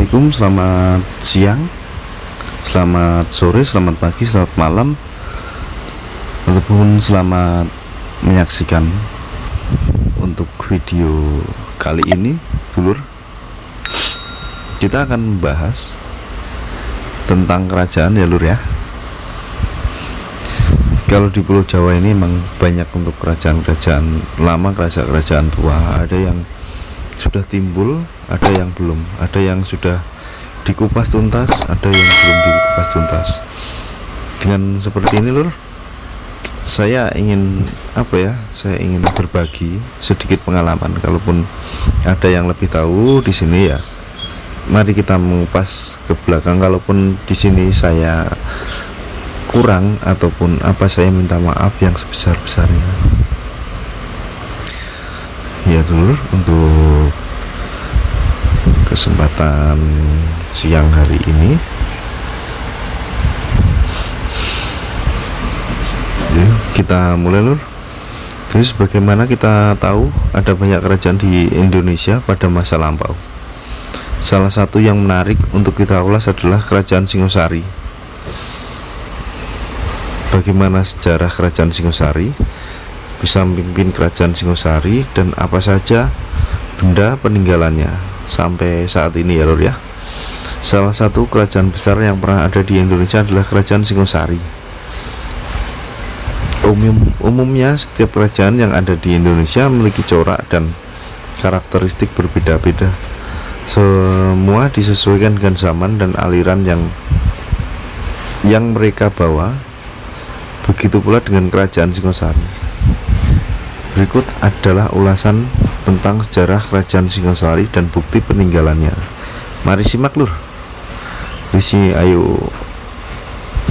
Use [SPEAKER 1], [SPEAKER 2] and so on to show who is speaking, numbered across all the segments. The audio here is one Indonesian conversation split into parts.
[SPEAKER 1] Assalamualaikum, selamat siang, selamat sore, selamat pagi, selamat malam, ataupun selamat menyaksikan untuk video kali ini. Dulur, kita akan membahas tentang kerajaan ya lur ya. Kalau di Pulau Jawa ini memang banyak untuk kerajaan-kerajaan lama, kerajaan-kerajaan tua. Ada yang sudah timbul, ada yang belum, ada yang sudah dikupas tuntas, ada yang belum dikupas tuntas. Dengan seperti ini lur, saya ingin saya ingin berbagi sedikit pengalaman. Kalaupun ada yang lebih tahu di sini ya, mari kita mengupas ke belakang. Kalaupun di sini saya kurang ataupun saya minta maaf yang sebesar-besarnya. Ya dulu, untuk kesempatan siang hari ini, yuk kita mulai lur. Jadi sebagaimana kita tahu, ada banyak kerajaan di Indonesia pada masa lampau. Salah satu yang menarik untuk kita ulas adalah Kerajaan Singosari. Bagaimana sejarah Kerajaan Singosari, bisa memimpin Kerajaan Singosari, dan apa saja benda peninggalannya sampai saat ini ya lur ya. Salah satu kerajaan besar yang pernah ada di Indonesia adalah Kerajaan Singosari. Umumnya setiap kerajaan yang ada di Indonesia memiliki corak dan karakteristik berbeda-beda. Semua disesuaikan dengan zaman dan aliran yang mereka bawa. Begitu pula dengan Kerajaan Singosari. Berikut adalah ulasan tentang sejarah Kerajaan Singosari dan bukti peninggalannya. Mari simak lur. Di sini ayo.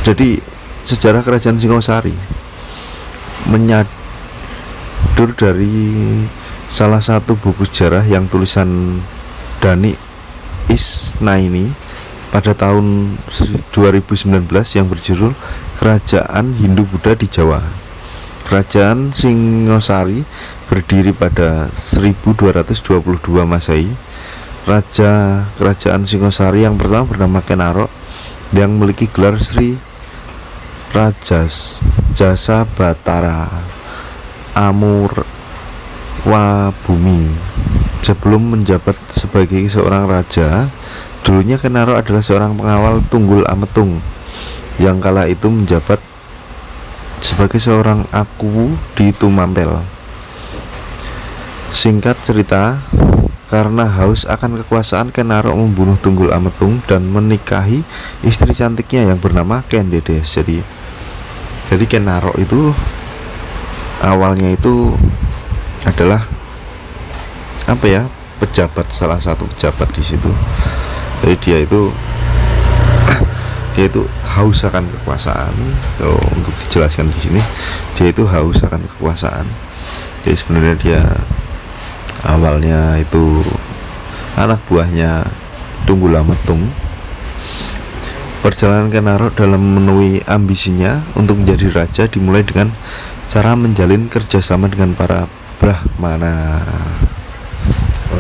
[SPEAKER 1] Jadi sejarah Kerajaan Singosari menyadur dari salah satu buku sejarah yang tulisan Dani Isnaini pada tahun 2019 yang berjudul Kerajaan Hindu-Buddha di Jawa. Kerajaan Singosari berdiri pada 1222 Masehi. Raja Kerajaan Singosari yang pertama bernama Kenaro, yang memiliki gelar Sri Rajas Jasa Batara Amurwabumi. Sebelum menjabat sebagai seorang raja, dulunya Kenaro adalah seorang pengawal Tunggul Ametung yang kala itu menjabat sebagai seorang aku di Tumampel. Singkat cerita, karena haus akan kekuasaan, Kenaro membunuh Tunggul Ametung dan menikahi istri cantiknya yang bernama Kendedes. Jadi Kenaro itu awalnya itu adalah pejabat, salah satu pejabat di situ. Jadi dia itu haus akan kekuasaan. Kalau untuk dijelaskan di sini, dia itu haus akan kekuasaan. Jadi sebenarnya dia awalnya itu anak buahnya Tunggul Ametung. Perjalanan Kenaro dalam memenuhi ambisinya untuk menjadi raja dimulai dengan cara menjalin kerjasama dengan para Brahmana.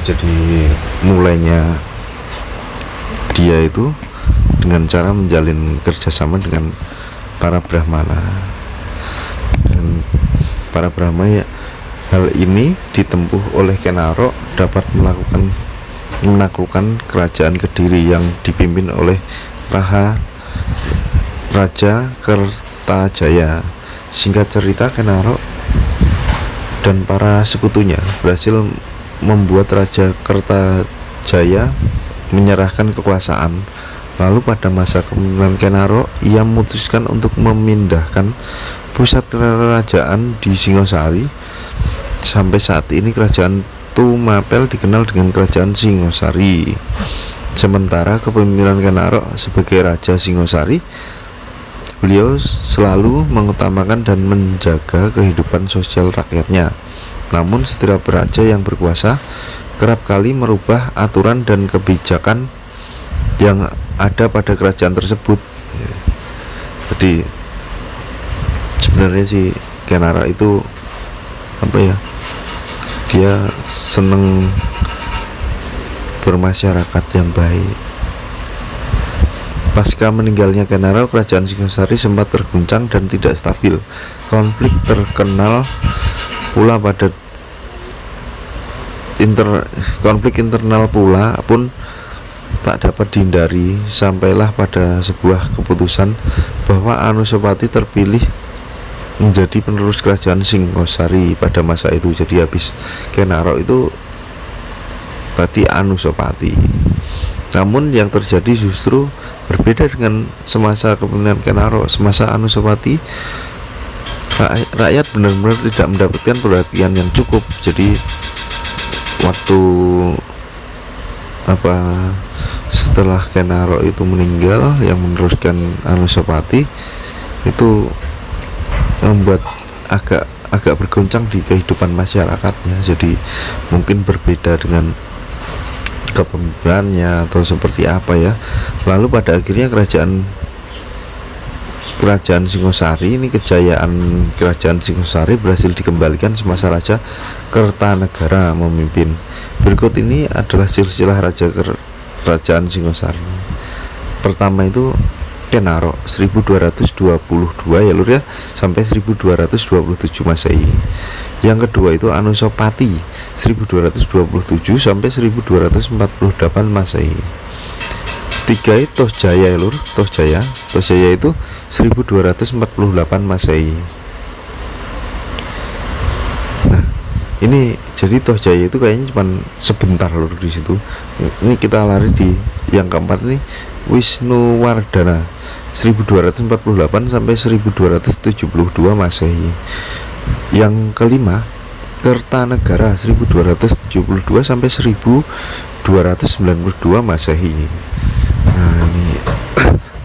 [SPEAKER 1] Jadi mulainya dia itu dengan cara menjalin kerjasama dengan para Brahmana. Dan para Brahmana, hal ini ditempuh oleh Kenaro dapat menaklukkan kerajaan Kediri yang dipimpin oleh Raja Kertajaya. Singkat cerita, Kenaro dan para sekutunya berhasil membuat Raja Kertajaya menyerahkan kekuasaan. Lalu pada masa kepemimpinan Kenaro, ia memutuskan untuk memindahkan pusat kerajaan di Singosari. Sampai saat ini kerajaan Tumapel dikenal dengan Kerajaan Singosari. Sementara kepemimpinan Kenaro sebagai Raja Singosari, beliau selalu mengutamakan dan menjaga kehidupan sosial rakyatnya. Namun setiap raja yang berkuasa kerap kali merubah aturan dan kebijakan yang ada pada kerajaan tersebut. Jadi sebenarnya si Kenaro itu dia seneng bermasyarakat yang baik, Pasca meninggalnya Kenaro, kerajaan Singosari sempat terguncang dan tidak stabil. Konflik terkenal pula pada konflik internal pula pun tak dapat dihindari, sampailah pada sebuah keputusan bahwa Anusapati terpilih menjadi penerus kerajaan Singosari pada masa itu. Jadi habis Kenaro itu tadi Anusapati. Namun yang terjadi justru berbeda dengan semasa kepemimpinan Kenaro. Semasa Anusapati, rakyat benar-benar tidak mendapatkan perhatian yang cukup. Jadi waktu setelah Kenaro itu meninggal, yang meneruskan Anusapati itu membuat agak bergoncang di kehidupan masyarakatnya. Jadi mungkin berbeda dengan kepemimpinannya atau seperti apa ya. Lalu pada akhirnya kerajaan Singosari ini, kejayaan kerajaan Singosari berhasil dikembalikan semasa Raja Kertanegara memimpin. Berikut ini adalah silsilah raja kerajaan Singosari. Pertama itu Kenaro 1222 ya lur ya, sampai 1227 Masehi. Yang kedua itu Anusapati 1227 sampai 1248 Masehi. Tiga itu Tohjaya ya lur, Tohjaya itu 1248 Masehi. Nah, ini jadi Tohjaya itu kayaknya cuma sebentar lur di situ. Ini kita lari di yang keempat ini Wisnuwardana 1248 sampai 1272 Masehi. Yang kelima Kertanegara 1272 sampai 1292 Masehi. Nah, ini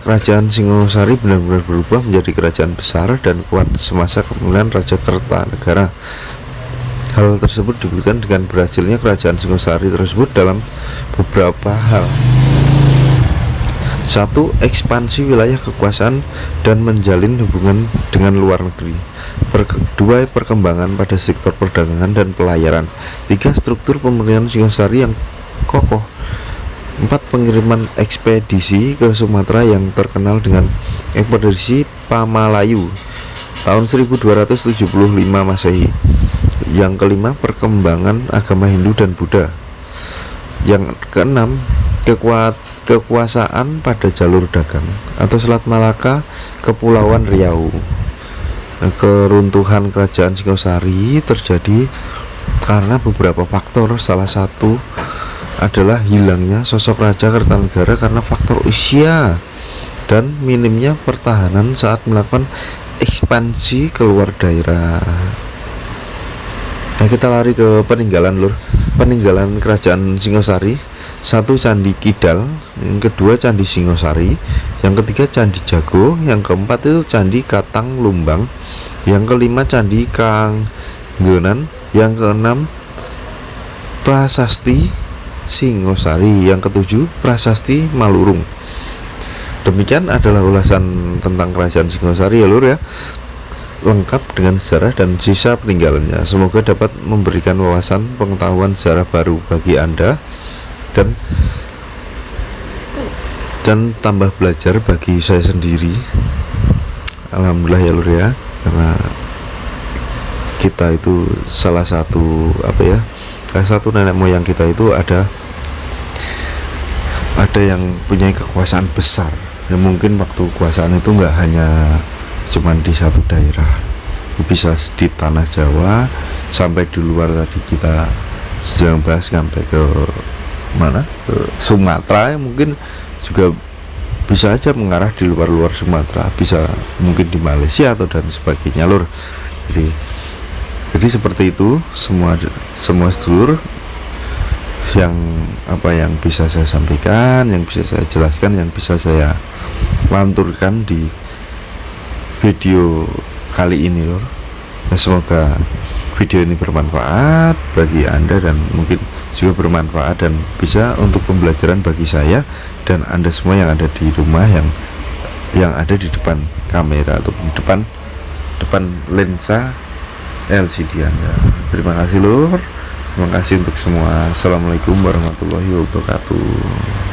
[SPEAKER 1] kerajaan Singosari benar-benar berubah menjadi kerajaan besar dan kuat semasa kepemimpinan Raja Kertanegara. Hal tersebut dibuktikan dengan berhasilnya kerajaan Singosari tersebut dalam beberapa hal. 1. Ekspansi wilayah kekuasaan dan menjalin hubungan dengan luar negeri. 2. Perkembangan pada sektor perdagangan dan pelayaran. 3. Struktur pemerintahan Singosari yang kokoh. 4. Pengiriman ekspedisi ke Sumatera yang terkenal dengan ekspedisi Pamalayu tahun 1275 Masehi. Yang kelima, perkembangan agama Hindu dan Buddha. Yang keenam, kekuasaan pada jalur dagang atau Selat Malaka, Kepulauan Riau. Keruntuhan kerajaan Singosari terjadi karena beberapa faktor. Salah satu adalah hilangnya sosok Raja Kertanegara karena faktor usia dan minimnya pertahanan saat melakukan ekspansi keluar daerah. Nah, kita lari ke peninggalan lur. Peninggalan kerajaan Singosari. 1. Candi Kidal. Yang kedua Candi Singosari. Yang ketiga Candi Jago. Yang keempat itu Candi Katang Lumbang. Yang kelima Candi Kanggenan. Yang keenam Prasasti Singosari. Yang ketujuh Prasasti Malurung. Demikian adalah ulasan tentang kerajaan Singosari ya lur ya, lengkap dengan sejarah dan sisa peninggalannya. Semoga dapat memberikan wawasan pengetahuan sejarah baru bagi Anda dan tambah belajar bagi saya sendiri. Alhamdulillah ya lur ya, karena kita itu salah satu nenek moyang kita itu ada yang punya kekuasaan besar. Ya, mungkin waktu kekuasaan itu nggak hanya cuman di satu daerah, bisa di tanah Jawa sampai di luar. Tadi kita sedang bahas sampai ke mana, ke Sumatera, mungkin juga bisa aja mengarah di luar Sumatera, bisa mungkin di Malaysia atau dan sebagainya lur. Jadi seperti itu semua sedulur yang bisa saya sampaikan, yang bisa saya jelaskan, yang bisa saya lanturkan di video kali ini lor. Nah, semoga video ini bermanfaat bagi Anda dan mungkin juga bermanfaat dan bisa untuk pembelajaran bagi saya dan Anda semua yang ada di rumah, yang ada di depan kamera atau depan lensa LCD Anda. Terima kasih lor. Terima kasih untuk semua. Assalamualaikum warahmatullahi wabarakatuh.